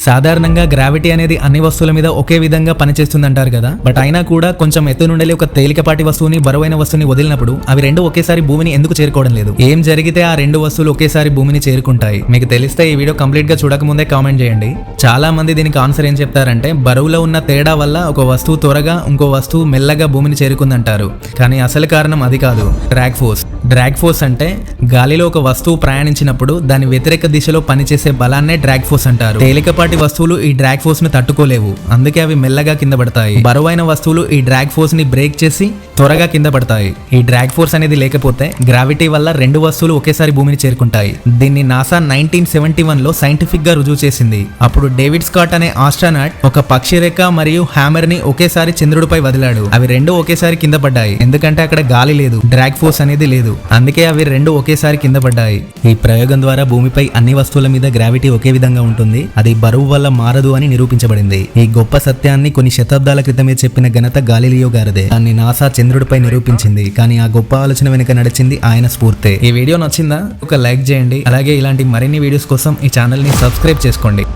సాధారణంగా గ్రావిటీ అనేది అన్ని వస్తువుల మీద ఒకే విధంగా పనిచేస్తుంది అంటారు కదా. బట్ అయినా కూడా కొంచెం ఎత్తు నుండి ఒక తేలికపాటి వస్తువుని బరువైన వస్తువుని వదిలినప్పుడు అవి రెండు ఒకేసారి భూమిని ఎందుకు చేరుకోవడం లేదు? ఏం జరిగితే ఆ రెండు వస్తువులు ఒకేసారి భూమిని చేరుకుంటాయి? మీకు తెలిస్తే ఈ వీడియో కంప్లీట్ గా చూడకముందే కామెంట్ చేయండి. చాలా మంది దీనికి ఆన్సర్ ఏం చెప్తారంటే బరువులో ఉన్న తేడా వల్ల ఒక వస్తువు త్వరగా ఇంకో వస్తువు మెల్లగా భూమిని చేరుకుందంటారు. కానీ అసలు కారణం అది కాదు, డ్రాగ్ ఫోర్స్. డ్రాగ్ ఫోర్స్ అంటే గాలిలో ఒక వస్తువు ప్రయాణించినప్పుడు దాని వ్యతిరేక దిశలో పనిచేసే బలాన్నే డ్రాగ్ ఫోర్స్ అంటారు. తేలికపాటి వస్తువులు ఈ డ్రాగ్ ఫోర్స్ ను తట్టుకోలేవు, అందుకే అవి మెల్లగా కింద పడతాయి. బరువైన వస్తువులు ఈ డ్రాగ్ ఫోర్స్ ని బ్రేక్ చేసి త్వరగా కింద పడతాయి. ఈ డ్రాగ్ ఫోర్స్ అనేది లేకపోతే గ్రావిటీ వల్ల రెండు వస్తువులు ఒకేసారి భూమిని చేరుకుంటాయి. దీన్ని నాసా 1971 లో సైంటిఫిక్ గా రుజువు చేసింది. అప్పుడు డేవిడ్ స్కాట్ అనే ఆస్ట్రోనాట్ ఒక పక్షిరేఖ మరియు హ్యామర్ ని ఒకేసారి చంద్రుడిపై వదిలాడు. అవి రెండు ఒకేసారి కింద పడ్డాయి, ఎందుకంటే అక్కడ గాలి లేదు, డ్రాగ్ ఫోర్స్ అనేది లేదు. అందుకే అవి రెండు ఒకేసారి కింద పడ్డాయి. ఈ ప్రయోగం ద్వారా భూమిపై అన్ని వస్తువుల మీద గ్రావిటీ ఒకే విధంగా ఉంటుంది, అది బరువు వల్ల మారదు అని నిరూపించబడింది. ఈ గొప్ప సత్యాన్ని కొన్ని శతాబ్దాల క్రితమే చెప్పిన ఘనత గాలిలియో గారిదే. దాన్ని నాసా చంద్రుడిపై నిరూపించింది. కానీ ఆ గొప్ప ఆలోచన వెనుక నడిచింది ఆయన స్ఫూర్తే. ఈ వీడియో నచ్చిందా? ఒక లైక్ చేయండి. అలాగే ఇలాంటి మరిన్ని వీడియోస్ కోసం ఈ ఛానల్ ని సబ్స్క్రైబ్ చేసుకోండి.